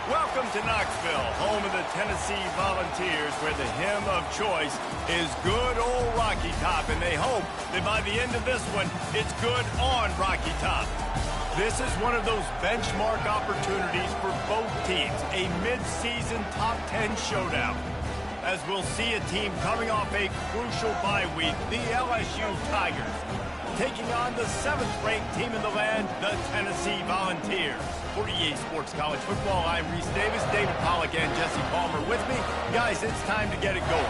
Welcome to Knoxville, home of the Tennessee Volunteers, where the hymn of choice is good old Rocky Top, and they hope that by the end of this one, it's good on Rocky Top. This is one of those benchmark opportunities for both teams, a mid-season top 10 showdown. As we'll see a team coming off a crucial bye week, the LSU Tigers, taking on the 7th-ranked team in the land, the Tennessee Volunteers. For EA Sports College Football, I'm Reese Davis, David Pollack, and Jesse Palmer with me. Guys, it's time to get it going.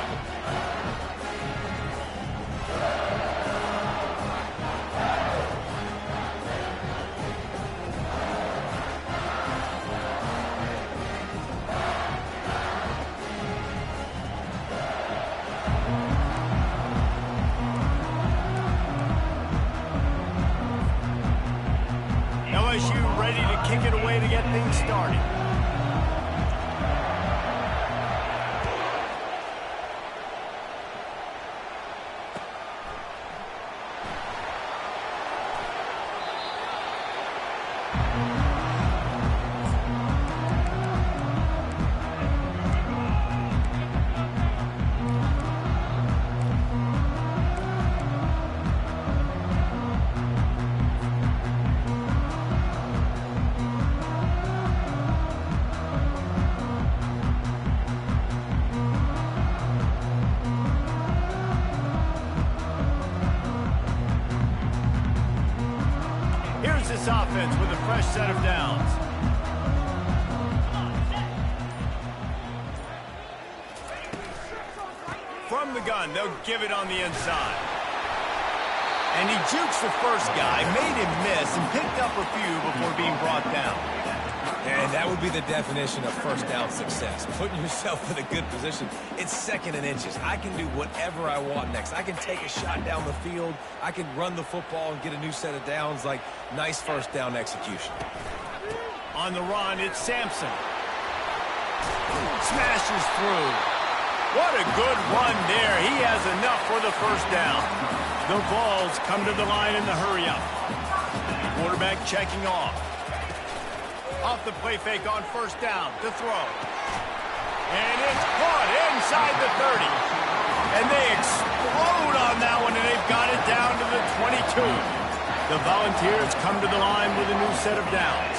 LSU ready to kick it away to get things started. This offense with a fresh set of downs. From the gun, they'll give it on the inside. And he jukes the first guy, made him miss, and picked up a few before being brought down. And that would be the definition of first down success. Putting yourself in a good position. It's 2nd and inches. I can do whatever I want next. I can take a shot down the field. I can run the football and get a new set of downs. Like, nice first down execution. On the run, it's Sampson. Smashes through. What a good run there. He has enough for the first down. The Vols come to the line in the hurry-up. Quarterback checking off. Off the play fake on first down to throw. And it's caught inside the 30. And they explode on that one, and they've got it down to the 22. The Volunteers come to the line with a new set of downs.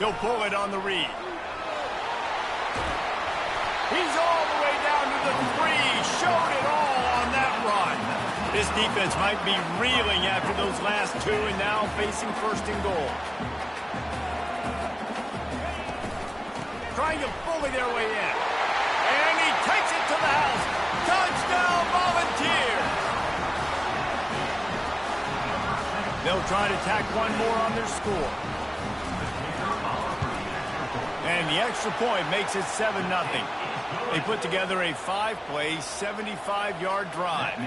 He'll pull it on the read. He's all the way down to the 3. Showed it all on that run. This defense might be reeling after those last 2 and now facing 1st and goal. Trying to bully their way in. And he takes it to the house. Touchdown, Volunteers! They'll try to tack one more on their score. And the extra point makes it 7-0. They put together a 5-play, 75-yard drive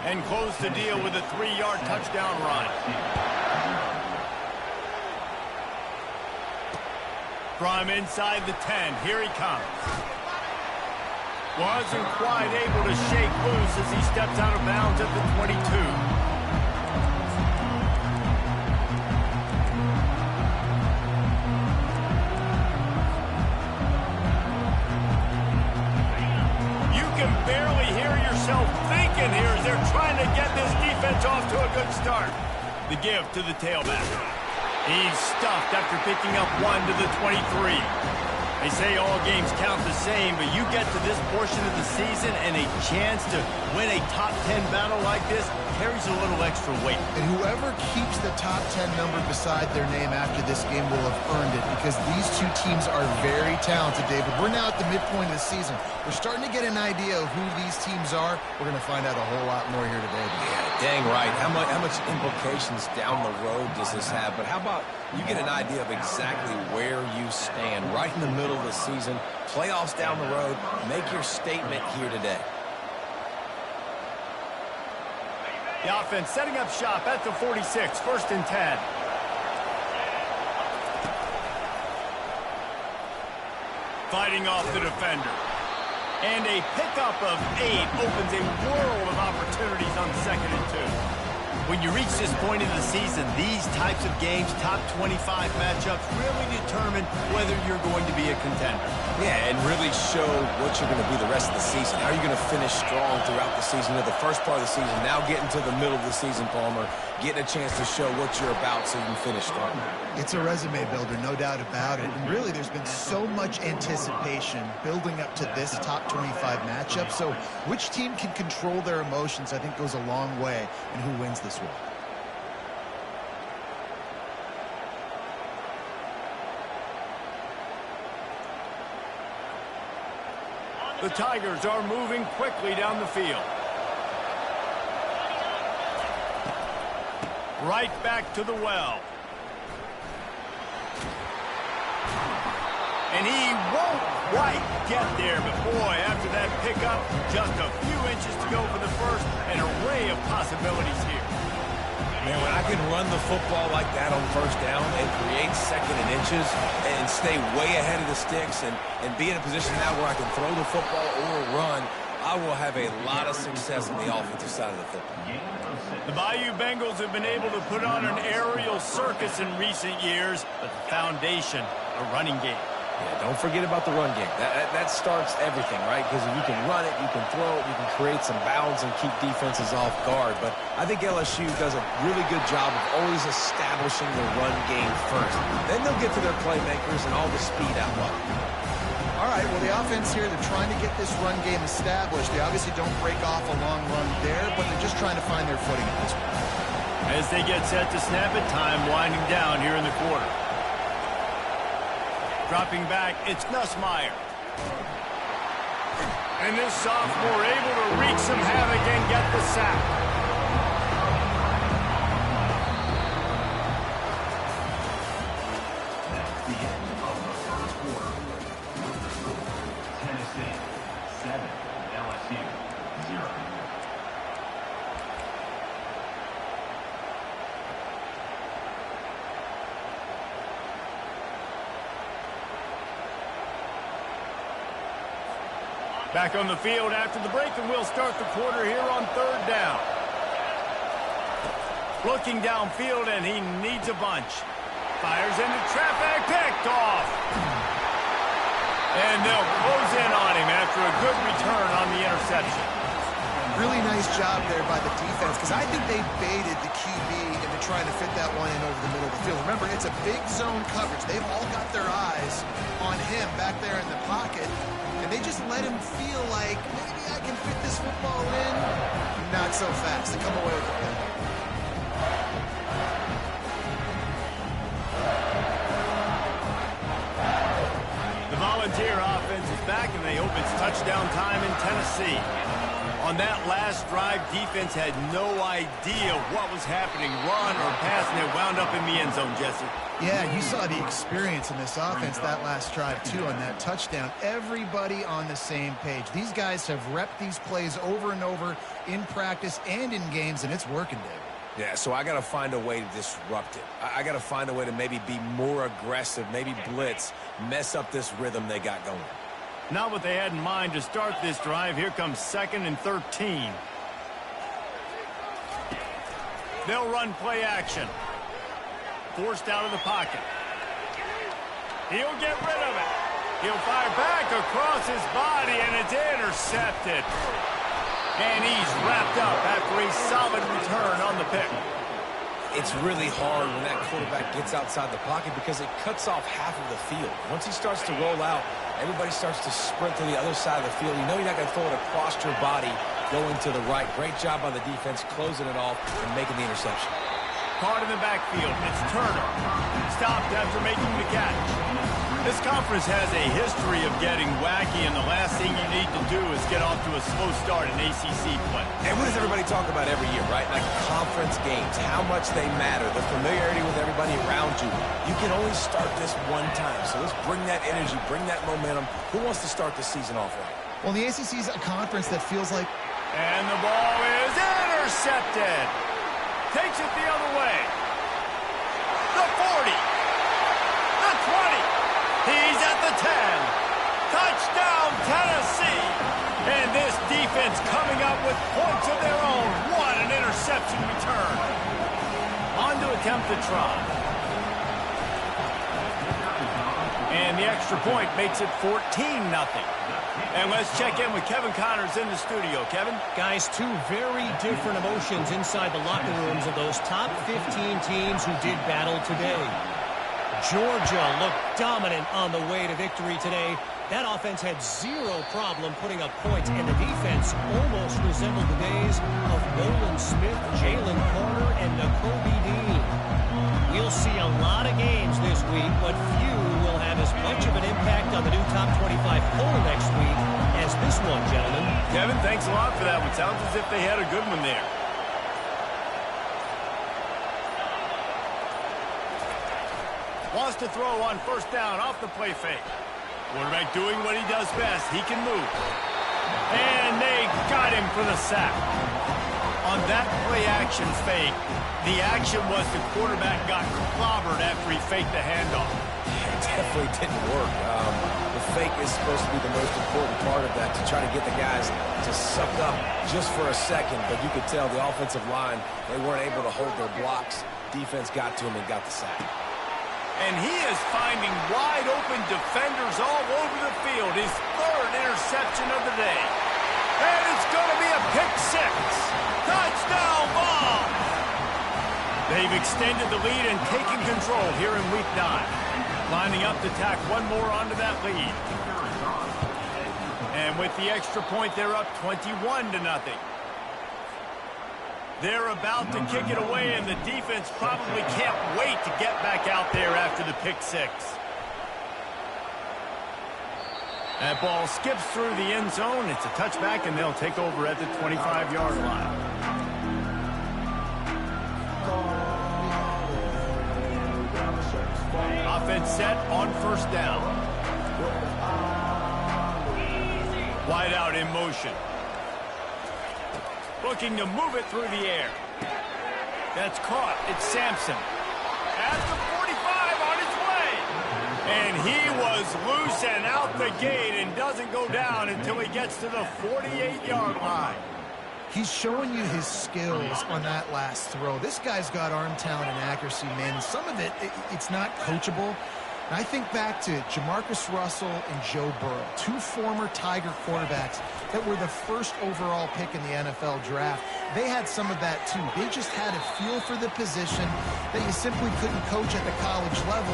and close the deal with a 3-yard touchdown run. From inside the 10, here he comes. Wasn't quite able to shake loose as he steps out of bounds at the 22. Barely hear yourself thinking here as they're trying to get this defense off to a good start. The give to the tailback. He's stuffed after picking up 1 to the 23. They say all games count the same, but you get to this portion of the season and a chance to win a top 10 battle like this carries a little extra weight. And whoever keeps the top 10 number beside their name after this game will have earned it, because these two teams are very talented, David. We're now at the midpoint of the season. We're starting to get an idea of who these teams are. We're going to find out a whole lot more here today. Yeah, dang right. How much implications down the road does this have? But how about you get an idea of exactly where you stand right in the middle of the season, playoffs down the road, make your statement here today. The offense setting up shop at the 46, 1st and 10. Fighting off the defender. And a pickup of 8 opens a world of opportunities on 2nd and 2. When you reach this point in the season, these types of games, top 25 matchups, really determine whether you're going to be a contender. Yeah, and really show what you're going to be the rest of the season. How are you going to finish strong throughout the season, or the first part of the season, now getting to the middle of the season, Palmer, getting a chance to show what you're about so you can finish strong. It's a resume builder, no doubt about it. And really, there's been so much anticipation building up to this top 25 matchup. So which team can control their emotions, I think, goes a long way in who wins this one. The Tigers are moving quickly down the field. Right back to the well. And he won't quite get there, but boy, after that pickup, just a few inches to go for the first. An array of possibilities here. Man, when I can run the football like that on 1st down and create 2nd and inches and stay way ahead of the sticks and be in a position now where I can throw the football or run, I will have a lot of success on the offensive side of the football. The Bayou Bengals have been able to put on an aerial circus in recent years, but the foundation, a running game. Yeah, don't forget about the run game. That starts everything, right? Because if you can run it, you can throw it, you can create some bounds and keep defenses off guard. But I think LSU does a really good job of always establishing the run game first. Then they'll get to their playmakers and all the speed out wide. All right, well, the offense here, they're trying to get this run game established. They obviously don't break off a long run there, but they're just trying to find their footing at this point. As they get set to snap it, time winding down here in the quarter. Dropping back, it's Nussmeier. And this sophomore able to wreak some havoc and get the sack. That's the end of the first quarter. Tennessee 7, LSU 0. Back on the field after the break, and we'll start the quarter here on 3rd down. Looking downfield, and he needs a bunch. Fires into traffic, picked off. And they'll close in on him after a good return on the interception. Really nice job there by the defense, because I think they baited the QB into trying to fit that one in over the middle of the field. Remember, it's a big zone coverage. They've all got their eyes on him back there in the pocket, and they just let him feel like, maybe I can fit this football in. Not so fast. They come away with the pick. The Volunteer offense is back, and they hope it's touchdown time in Tennessee. On that last drive, defense had no idea what was happening, run or pass, and it wound up in the end zone, Jesse. Yeah, you saw the experience in this offense that last drive, too, on that touchdown. Everybody on the same page. These guys have repped these plays over and over in practice and in games, and it's working, David. Yeah, so I got to find a way to disrupt it. I got to find a way to maybe be more aggressive, maybe blitz, mess up this rhythm they got going. Not what they had in mind to start this drive. Here comes 2nd and 13. They'll run play action. Forced out of the pocket. He'll get rid of it. He'll fire back across his body, and it's intercepted. And he's wrapped up after a solid return on the pick. it's really hard when that quarterback gets outside the pocket because it cuts off half of the field. Once he starts to roll out, everybody starts to sprint to the other side of the field. You know you're not going to throw it across your body going to the right. Great job by the defense closing it off and making the interception. Caught in the backfield. It's Turner. Stopped after making the catch. This conference has a history of getting wacky, and the last thing you need to do is get off to a slow start in ACC play. And what does everybody talk about every year, right? Like conference games, how much they matter, the familiarity with everybody around you. You can only start this one time, so let's bring that energy, bring that momentum. Who wants to start the season off right? Well, the ACC is a conference that feels like... And the ball is intercepted. Takes it the other way. The 40. The 20. He's at the 10. Touchdown, Tennessee. And this defense coming up with points of their own. What an interception return. On to attempt the try. And the extra point makes it 14-0. And let's check in with Kevin Connors in the studio. Kevin? Guys, two very different emotions inside the locker rooms of those top 15 teams who did battle today. Georgia looked dominant on the way to victory today. That offense had zero problem putting up points, and the defense almost resembled the days of Nolan Smith, Jalen Carter, and Nakobe Dean. We'll see a lot of games this week, but few will have as much of an impact on the new top 25 poll next week as this one, gentlemen. Kevin, thanks a lot for that one. Sounds as if they had a good one there. Wants to throw on first down off the play fake. Quarterback doing what he does best. He can move. And they got him for the sack. On that play action fake, the action was the quarterback got clobbered after he faked the handoff. It definitely didn't work. The fake is supposed to be the most important part of that, to try to get the guys to suck up just for a second. But you could tell the offensive line, they weren't able to hold their blocks. Defense got to him and got the sack. And he is finding wide-open defenders all over the field. His third interception of the day. And it's going to be a pick six. Touchdown ball. They've extended the lead and taken control here in Week 9. Lining up to tack one more onto that lead. And with the extra point, they're up 21-0. They're about to kick it away, and the defense probably can't wait to get back out there after the pick six. That ball skips through the end zone. It's a touchback, and they'll take over at the 25-yard line. Offense set on first down. Wide out in motion. Looking to move it through the air. That's caught. It's Sampson. At the 45 on his way. And he was loose and out the gate and doesn't go down until he gets to the 48-yard line. He's showing you his skills on that last throw. This guy's got arm talent and accuracy, man. Some of it's not coachable. And I think back to Jamarcus Russell and Joe Burrow, two former Tiger quarterbacks that were the first overall pick in the NFL draft. They had some of that too. They just had a feel for the position that you simply couldn't coach at the college level.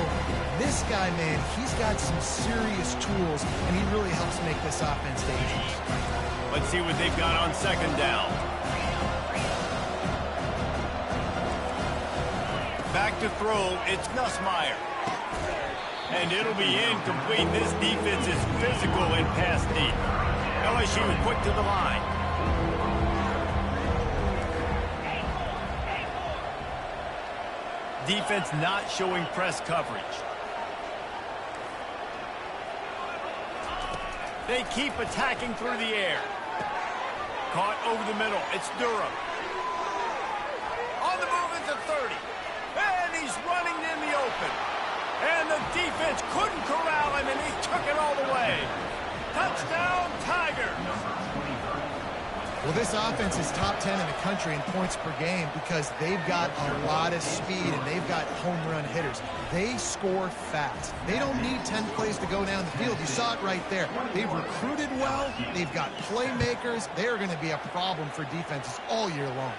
This guy, man, he's got some serious tools, and he really helps make this offense dangerous. Let's see what they've got on second down. Back to throw, it's Nussmeier. And it'll be incomplete. This defense is physical and pass deep. LSU quick to the line. Defense not showing press coverage. They keep attacking through the air. Caught over the middle. It's Durham. On the move at the 30. And he's running in the open. And the defense couldn't corral him, and he took it all the way. Touchdown, Tiger. Well, this offense is top 10 in the country in points per game because they've got a lot of speed and they've got home run hitters. They score fast. They don't need 10 plays to go down the field. You saw it right there. They've recruited well. They've got playmakers. They're going to be a problem for defenses all year long.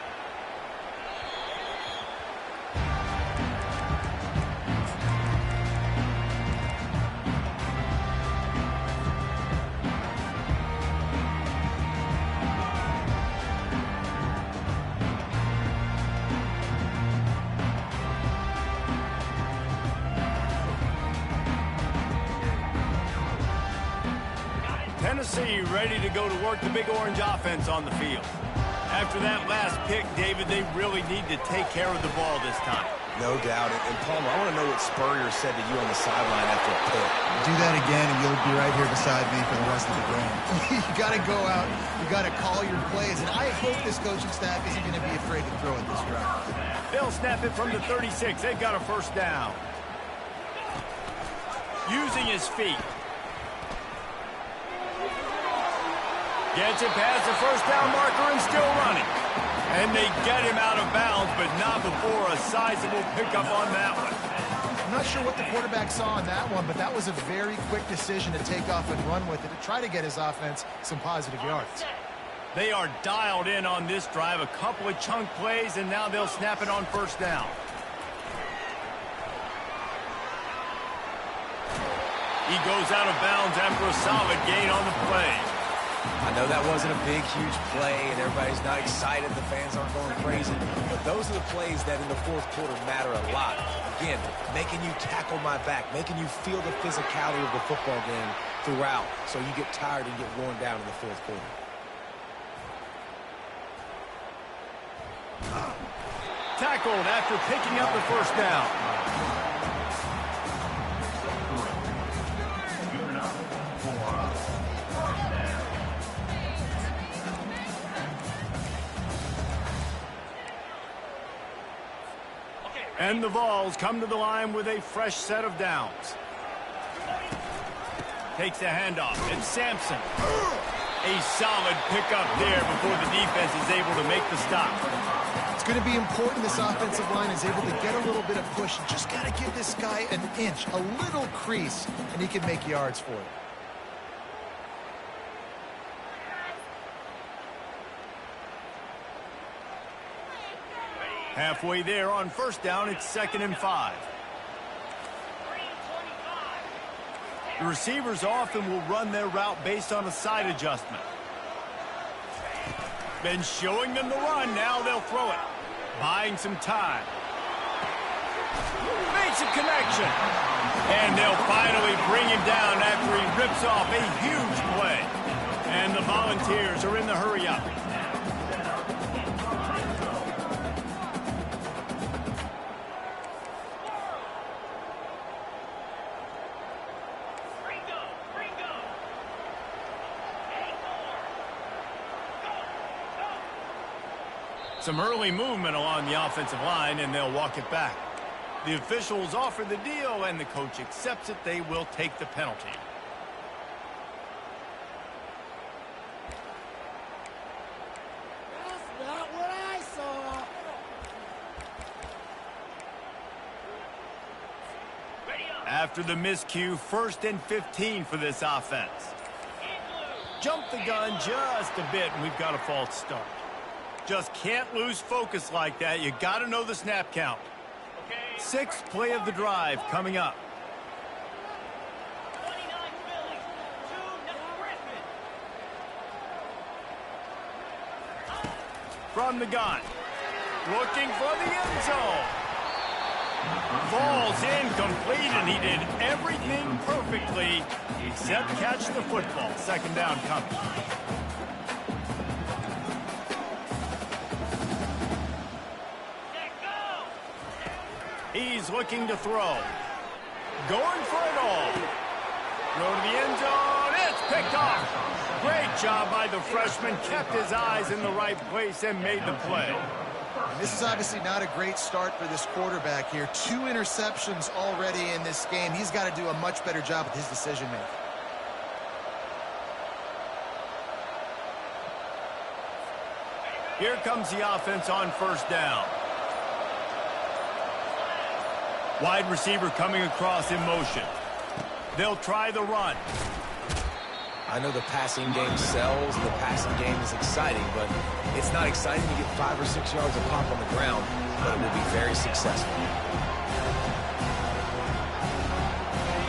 Tennessee ready to go to work the Big Orange offense on the field. After that last pick, David, they really need to take care of the ball this time. No doubt. And Palmer, I want to know what Spurrier said to you on the sideline after a pick. Do that again, and you'll be right here beside me for the rest of the game. You got to go out. You got to call your plays. And I hope this coaching staff isn't going to be afraid to throw it this drive. They'll snap it from the 36. They've got a first down. Using his feet. Gets it past the first down marker and still running. And they get him out of bounds, but not before a sizable pickup on that one. I'm not sure what the quarterback saw on that one, but that was a very quick decision to take off and run with it to try to get his offense some positive yards. They are dialed in on this drive. A couple of chunk plays, and now they'll snap it on first down. He goes out of bounds after a solid gain on the play. I know that wasn't a big, huge play, and everybody's not excited. The fans aren't going crazy. But those are the plays that in the fourth quarter matter a lot. Again, making you tackle my back, making you feel the physicality of the football game throughout so you get tired and get worn down in the fourth quarter. Tackled after picking up the first down. And the Vols come to the line with a fresh set of downs. Takes the handoff. It's Sampson. A solid pickup there before the defense is able to make the stop. It's going to be important this offensive line is able to get a little bit of push. You just got to give this guy an inch, a little crease, and he can make yards for it. Halfway there on first down, it's 2nd and 5. The receivers often will run their route based on a side adjustment. Been showing them the run, now they'll throw it. Buying some time. Makes a connection. And they'll finally bring him down after he rips off a huge play. And the Volunteers are in the hurry-up. Some early movement along the offensive line, and they'll walk it back. The officials offer the deal, and the coach accepts it. They will take the penalty. That's not what I saw. After the miscue, 1st and 15 for this offense. Jump the gun just a bit, and we've got a false start. Just can't lose focus like that. You got to know the snap count. 6th play of the drive coming up. From the gun. Looking for the end zone. Falls incomplete, and he did everything perfectly except catch the football. 2nd down coming. He's looking to throw. Going for it all. Throw to the end zone. It's picked off. Great job by the freshman. Kept his eyes in the right place and made the play. And this is obviously not a great start for this quarterback here. 2 interceptions already in this game. He's got to do a much better job with his decision-making. Here comes the offense on first down. Wide receiver coming across in motion. They'll try the run. I know the passing game sells and the passing game is exciting, but it's not exciting to get 5 or 6 yards of pop on the ground, but it will be very successful.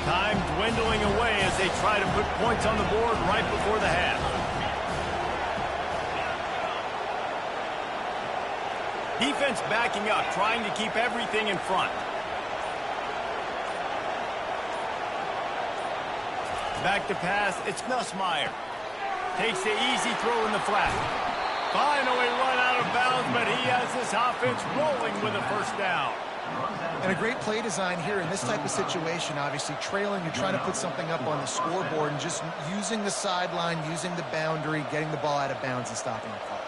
Time dwindling away as they try to put points on the board right before the half. Defense backing up, trying to keep everything in front. Back to pass, it's Nussmeier. Takes the easy throw in the flat. Finally run out of bounds, but he has this offense rolling with a first down. And a great play design here in this type of situation. Obviously, trailing, you're trying to put something up on the scoreboard and just using the sideline, using the boundary, getting the ball out of bounds and stopping the clock.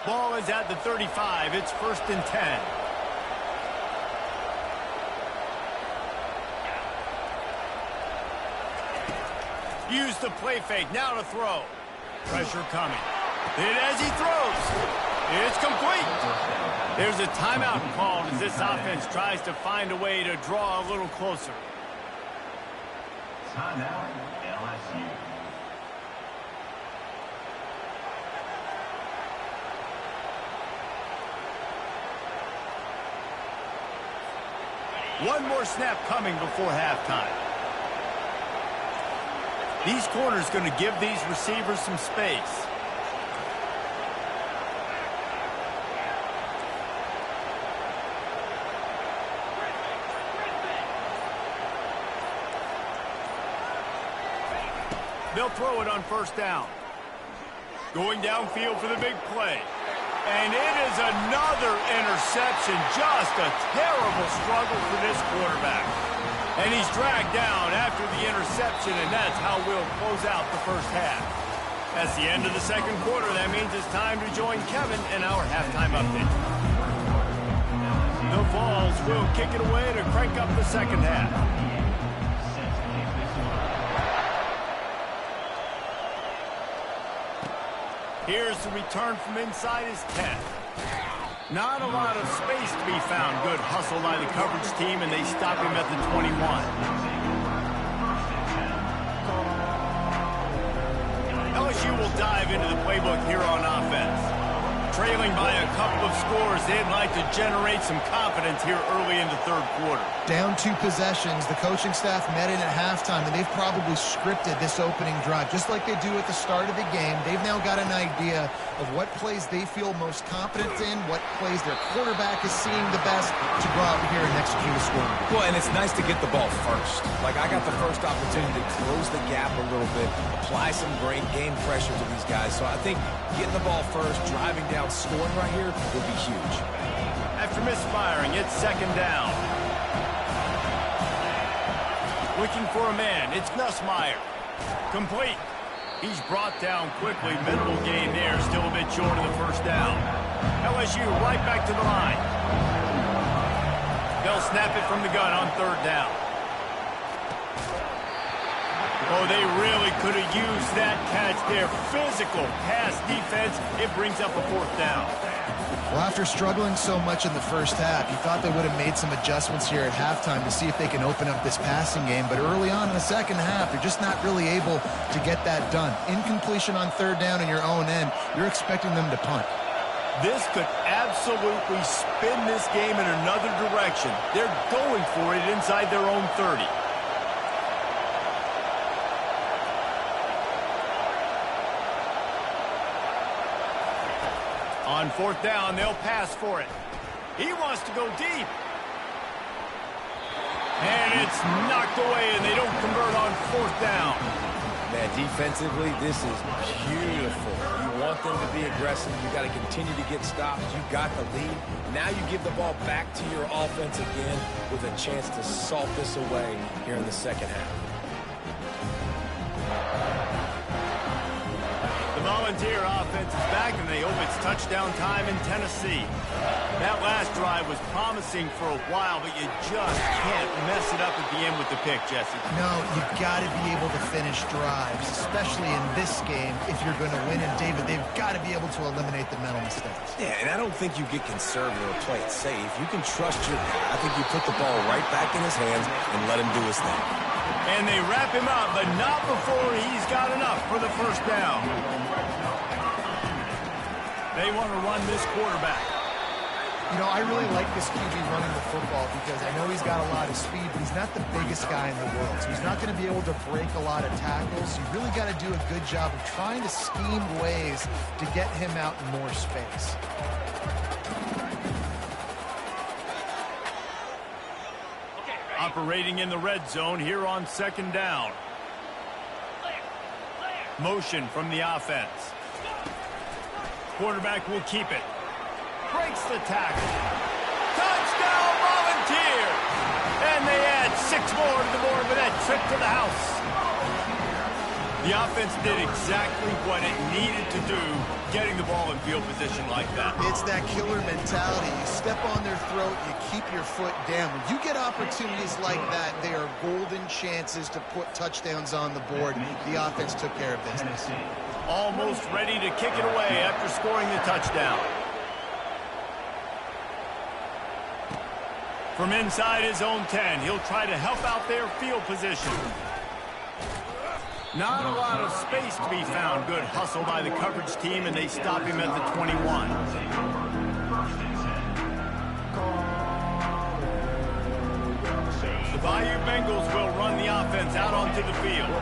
Ball is at the 35. It's 1st and 10. Use the play fake. Now to throw. Pressure coming. And as he throws, it's complete. There's a timeout called as this offense tries to find a way to draw a little closer. Timeout, LSU. One more snap coming before halftime. These corners going to give these receivers some space. They'll throw it on 1st down. Going downfield for the big play. And it is another interception. Just a terrible struggle for this quarterback. And he's dragged down after the interception, and that's how we'll close out the first half. That's the end of the second quarter. That means it's time to join Kevin in our halftime update. The Vols will kick it away to crank up the second half. Here's the return from inside his 10. Not a lot of space to be found. Good hustle by the coverage team, and they stop him at the 21. LSU will dive into the playbook here on offense. Trailing by a couple of scores, they'd like to generate some confidence here early in the third quarter. Down 2 possessions, the coaching staff met in at halftime, and they've probably scripted this opening drive. Just like they do at the start of the game, they've now got an idea of what plays they feel most confident in, what plays their quarterback is seeing the best to go out here and execute a score. Well, and it's nice to get the ball first. Like, I got the first opportunity to close the gap a little bit, apply some great game pressure to these guys. So I think getting the ball first, driving down, scoring right here would be huge. After misfiring, it's 2nd down. Looking for a man, it's Nussmeier. Complete. He's brought down quickly. Minimal gain there, still a bit short of the 1st down. LSU right back to the line. They'll snap it from the gun on 3rd down. Oh, they really could have used that catch there. Physical pass defense. It brings up a 4th down. Well, after struggling so much in the first half, you thought they would have made some adjustments here at halftime to see if they can open up this passing game. But early on in the second half, they're just not really able to get that done. Incompletion on 3rd down in your own end, you're expecting them to punt. This could absolutely spin this game in another direction. They're going for it inside their own 30. On 4th down, they'll pass for it. He wants to go deep. And it's knocked away, and they don't convert on 4th down. Man, defensively, this is beautiful. You want them to be aggressive. You got to continue to get stops. You got the lead. Now you give the ball back to your offense again with a chance to salt this away here in the second half. The Volunteer offense is back, and they hope it's touchdown time in Tennessee. That last drive was promising for a while, but you just can't mess it up at the end with the pick, Jesse. No, you've got to be able to finish drives, especially in this game if you're going to win. And, David, they've got to be able to eliminate the mental mistakes. Yeah, and I don't think you get conservative or play it safe. You can trust your guy. I think you put the ball right back in his hands and let him do his thing. And they wrap him up, but not before he's got enough for the 1st down. They want to run this quarterback. You know, I really like this QB running the football because I know he's got a lot of speed, but he's not the biggest guy in the world. So he's not going to be able to break a lot of tackles. You really got to do a good job of trying to scheme ways to get him out in more space. Operating in the red zone here on 2nd down. Motion from the offense. Quarterback will keep it. Breaks the tackle. Touchdown, Volunteers! And they add 6 more to the board with that trip to the house. The offense did exactly what it needed to do, getting the ball in field position like that. It's that killer mentality. You step on their throat, you keep your foot down. When you get opportunities like that, they are golden chances to put touchdowns on the board. The offense took care of business. Almost ready to kick it away after scoring the touchdown. From inside his own 10, he'll try to help out their field position. Not a lot of space to be found. Good hustle by the coverage team, and they stop him at the 21. The Bayou Bengals will run the offense out onto the field.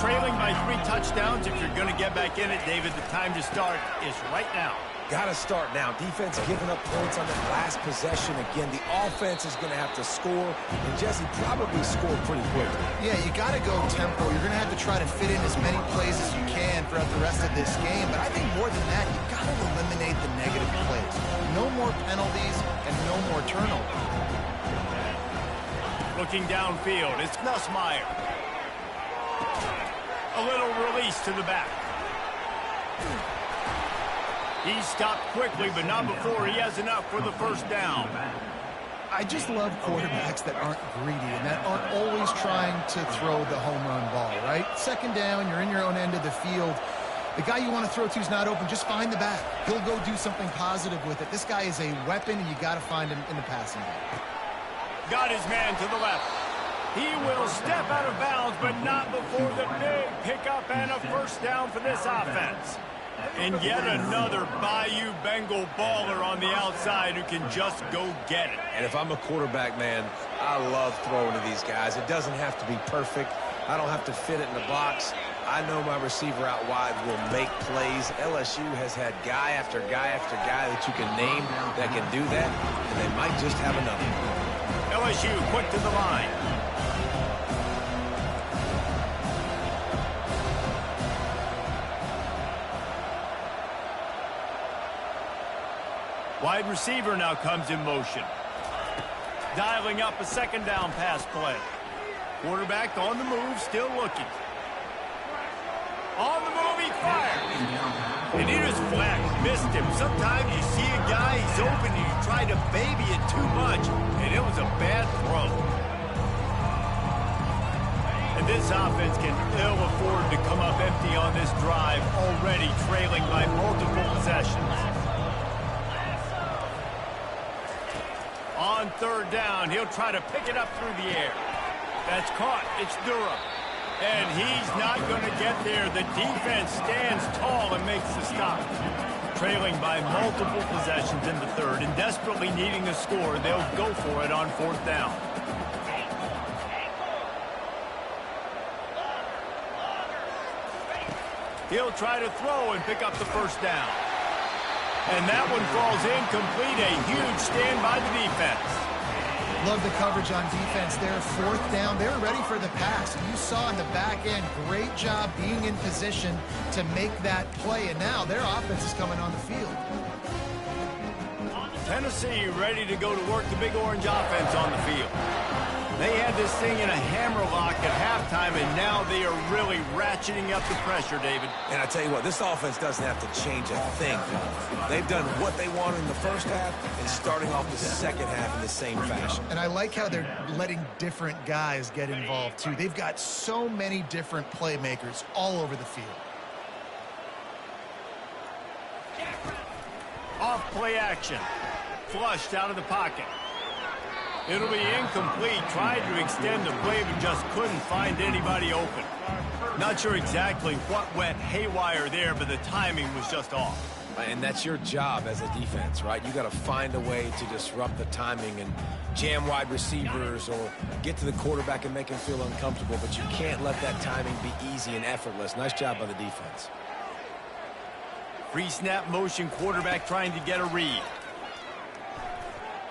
Trailing by 3 touchdowns. If you're going to get back in it, David, the time to start is right now. Got to start now. Defense giving up points on the last possession. Again, the offense is going to have to score, and Jesse probably score pretty quickly. Yeah, you got to go tempo. You're going to have to try to fit in as many plays as you can throughout the rest of this game. But I think more than that, you've got to eliminate the negative plays. No more penalties and no more turnovers. Looking downfield, it's Nussmeier. A little release to the back. He stopped quickly, but not before he has enough for the first down. I just love quarterbacks that aren't greedy and that aren't always trying to throw the home run ball, right? 2nd down, you're in your own end of the field. The guy you want to throw to is not open. Just find the back. He'll go do something positive with it. This guy is a weapon, and you got to find him in the passing game. Got his man to the left. He will step out of bounds, but not before the big pickup and a first down for this offense. And yet another Bayou Bengal baller on the outside who can just go get it. And if I'm a quarterback, man, I love throwing to these guys. It doesn't have to be perfect. I don't have to fit it in the box. I know my receiver out wide will make plays. LSU has had guy after guy after guy that you can name that can do that, and they might just have another. LSU quick to the line. Wide receiver now comes in motion. Dialing up a 2nd down pass play. Quarterback on the move, still looking. On the move, he fires. And he just flat missed him. Sometimes you see a guy, he's open, and you try to baby it too much, and it was a bad throw. And this offense can ill afford to come up empty on this drive, already trailing by multiple possessions. On 3rd down, he'll try to pick it up through the air. That's caught. It's Durham. And he's not going to get there. The defense stands tall and makes the stop. Trailing by multiple possessions in the 3rd and desperately needing a score, they'll go for it on 4th down. He'll try to throw and pick up the first down. And that one falls incomplete. A huge stand by the defense. Love the coverage on defense there. 4th down. They were ready for the pass. You saw in the back end, great job being in position to make that play. And now their offense is coming on the field. Tennessee ready to go to work the Big Orange offense on the field. They had this thing in a hammerlock at halftime, and now they are really ratcheting up the pressure, David. And I tell you what, this offense doesn't have to change a thing. They've done what they wanted in the first half and starting off the second half in the same fashion. And I like how they're letting different guys get involved, too. They've got so many different playmakers all over the field. Off play action. Flushed out of the pocket. It'll be incomplete. Tried to extend the play, but just couldn't find anybody open. Not sure exactly what went haywire there, but the timing was just off. And that's your job as a defense, right? You got to find a way to disrupt the timing and jam wide receivers or get to the quarterback and make him feel uncomfortable, but you can't let that timing be easy and effortless. Nice job by the defense. Free snap motion, quarterback trying to get a read.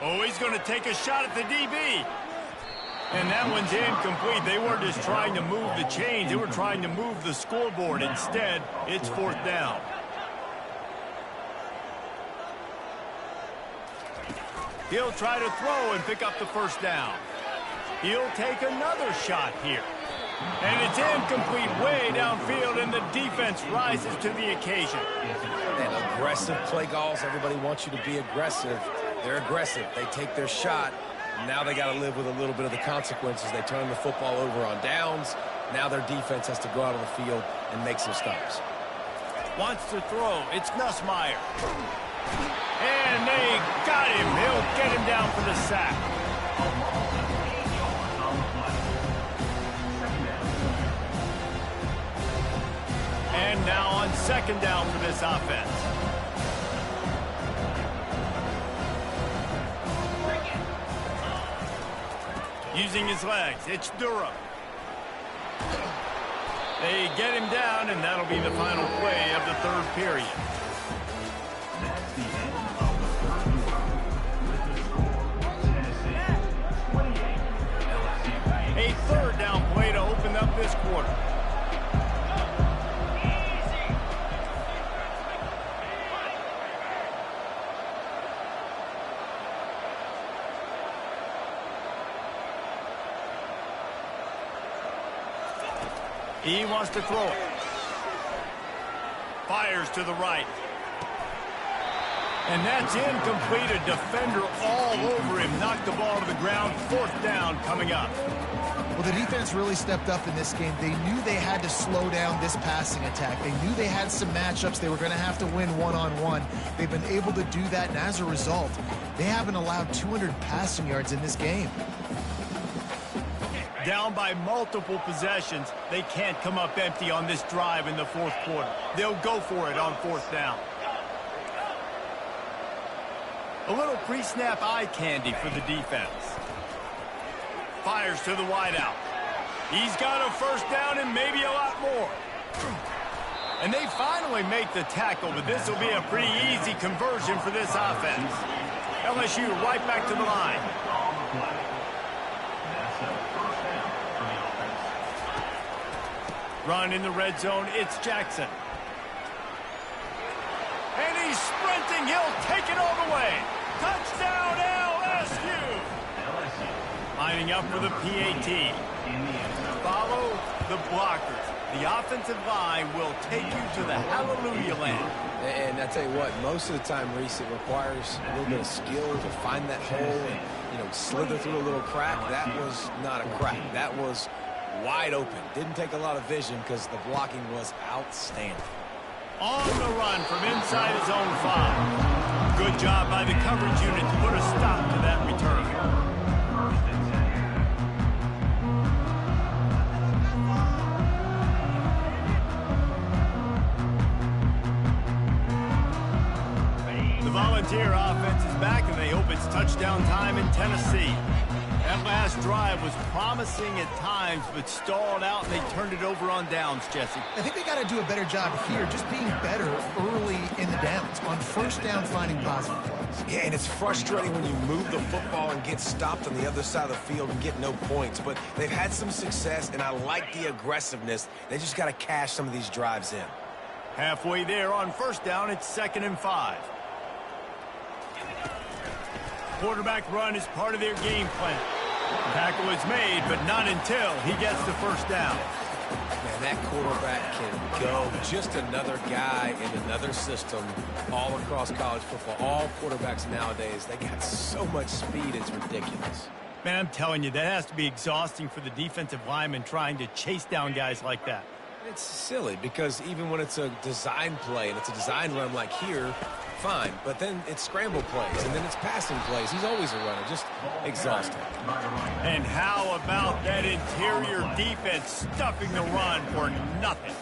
Oh, he's going to take a shot at the DB. And that one's incomplete. They weren't just trying to move the chains. They were trying to move the scoreboard. Instead, it's 4th down. He'll try to throw and pick up the 1st down. He'll take another shot here. And it's incomplete way downfield, and the defense rises to the occasion. And aggressive play calls. Everybody wants you to be aggressive. They're aggressive. They take their shot. Now they got to live with a little bit of the consequences. They turn the football over on downs. Now their defense has to go out on the field and make some stops. Wants to throw. It's Nussmeier. And they got him. He'll get him down for the sack. And now on 2nd down for this offense. Using his legs, it's Durham. They get him down, and that'll be the final play of the 3rd period. That's the end of the 3rd quarter. Tennessee 28, LSU. A 3rd down play to open up this quarter. He wants to throw it. Fires to the right. And that's incomplete. A defender all over him. Knocked the ball to the ground. 4th down coming up. Well, the defense really stepped up in this game. They knew they had to slow down this passing attack. They knew they had some matchups they were going to have to win one-on-one. They've been able to do that, and as a result, they haven't allowed 200 passing yards in this game. Down by multiple possessions, they can't come up empty on this drive in the 4th quarter. They'll go for it on 4th down. A little pre-snap eye candy for the defense. Fires to the wideout. He's got a 1st down and maybe a lot more. And they finally make the tackle, but this will be a pretty easy conversion for this offense. LSU right back to the line. Run in the red zone, it's Jackson. And he's sprinting, he'll take it all the way. Touchdown, LSU! Lining up for the PAT. Follow the blockers. The offensive line will take you to the hallelujah land. And I tell you what, most of the time, Reese, it requires a little bit of skill to find that hole and, slither through a little crack. That was not a crack. That was wide open. Didn't take a lot of vision because the blocking was outstanding. On the run from inside his own 5. Good job by the coverage unit to put a stop to that return. The Volunteer offense is back, and they hope it's touchdown time in Tennessee. That last drive was promising at times, but stalled out, and they turned it over on downs, Jesse. I think they got to do a better job here, just being better early in the downs, on 1st down finding positive plays. Yeah, and it's frustrating when you move the football and get stopped on the other side of the field and get no points. But they've had some success, and I like the aggressiveness. They just got to cash some of these drives in. Halfway there on 1st down, it's 2nd and 5. Quarterback run is part of their game plan. Tackle is made, but not until he gets the 1st down. Man, that quarterback can go. Just another guy in another system all across college football. All quarterbacks nowadays, they got so much speed, it's ridiculous. Man, I'm telling you, that has to be exhausting for the defensive lineman trying to chase down guys like that. It's silly because even when it's a design play and it's a design run like here, fine, but then it's scramble plays and then it's passing plays. He's always a runner, just exhausting. And how about that interior defense stuffing the run for nothing?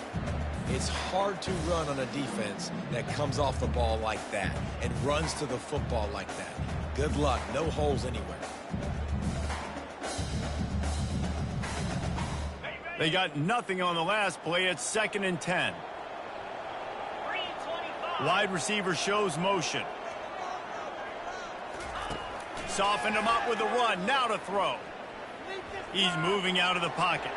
It's hard to run on a defense that comes off the ball like that and runs to the football like that. Good luck, no holes anywhere. They got nothing on the last play. It's 2nd and 10. Wide receiver shows motion. Softened him up with a run. Now to throw. He's moving out of the pocket.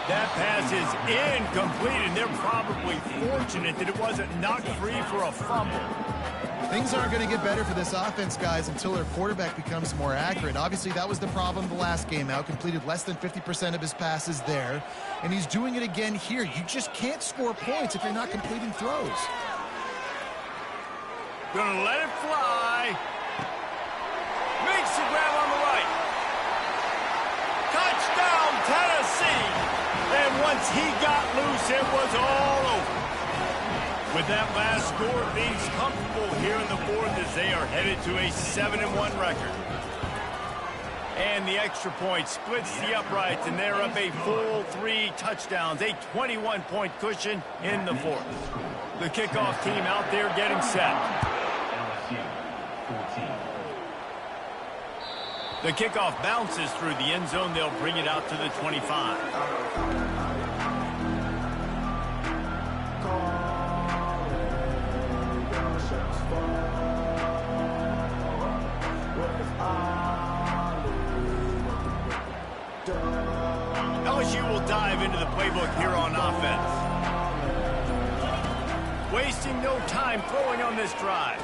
That pass is incomplete, and they're probably fortunate that it wasn't knocked free for a fumble. Things aren't going to get better for this offense, guys, until their quarterback becomes more accurate. Obviously, that was the problem the last game out. Completed less than 50% of his passes there. And he's doing it again here. You just can't score points if you're not completing throws. Gonna let it fly. Makes the grab on the right. Touchdown, Tennessee. And once he got loose, it was all over. With that last score, things comfortable here in the fourth as they are headed to a 7-1 record. And the extra point splits the uprights, and they're up a full 3 touchdowns, a 21-point cushion in the fourth. The kickoff team out there getting set. The kickoff bounces through the end zone. They'll bring it out to the 25. LSU will dive into the playbook here on offense. Wasting no time throwing on this drive.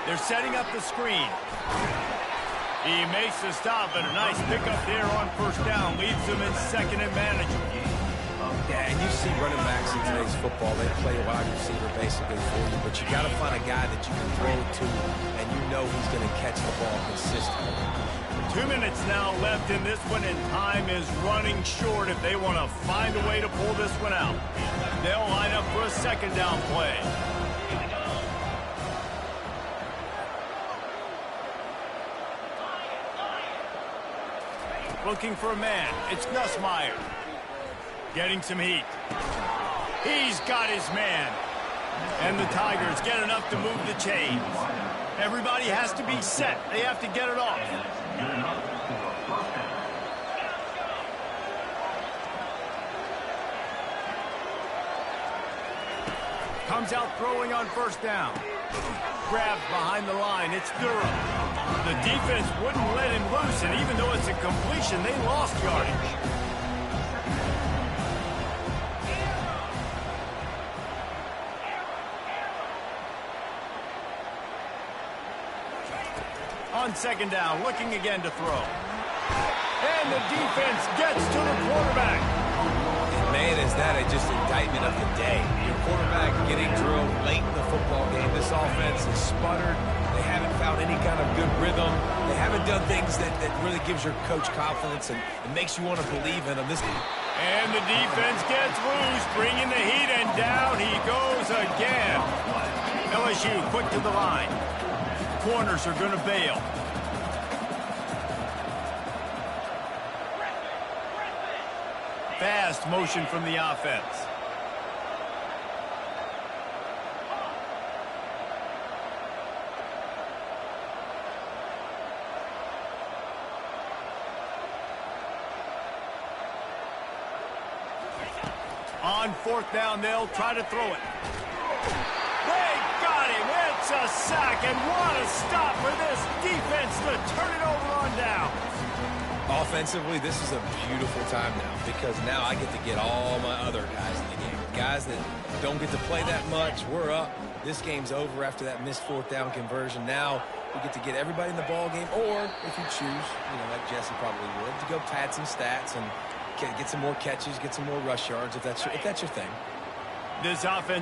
They're setting up the screen. He makes the stop, and a nice pickup there on first down. Leaves them in second and manageable. Yeah, and you see running backs in today's football, they play wide receiver basically for you, but you got to find a guy that you can throw it to, and you know he's going to catch the ball consistently. 2 minutes now left in this one, and time is running short if they want to find a way to pull this one out. They'll line up for a second down play. Looking for a man. It's Nussmeier. Getting some heat. He's got his man. And the Tigers get enough to move the chains. Everybody has to be set. They have to get it off. Comes out throwing on first down. Grabbed behind the line. It's Durham. The defense wouldn't let him loose, and even though it's a completion, they lost yardage. On second down, looking again to throw. And the defense gets to the quarterback. Man, is that just indictment of the day. Your quarterback getting drilled late in the football game. This offense is sputtered. They haven't found any kind of good rhythm. They haven't done things that really gives your coach confidence and makes you want to believe in them. And the defense gets loose, bringing the heat, and down he goes again. LSU quick to the line. Corners are going to bail. Fast motion from the offense. On fourth down, they'll try to throw it. They got him. It's a sack, and what a stop for this defense to turn it over on down. Offensively, this is a beautiful time now because now I get to get all my other guys in the game. Guys that don't get to play that much, we're up. This game's over after that missed fourth down conversion. Now we get to get everybody in the ball game, or if you choose, like Jesse probably would, to go pad some stats and get some more catches, get some more rush yards if that's your thing. This offense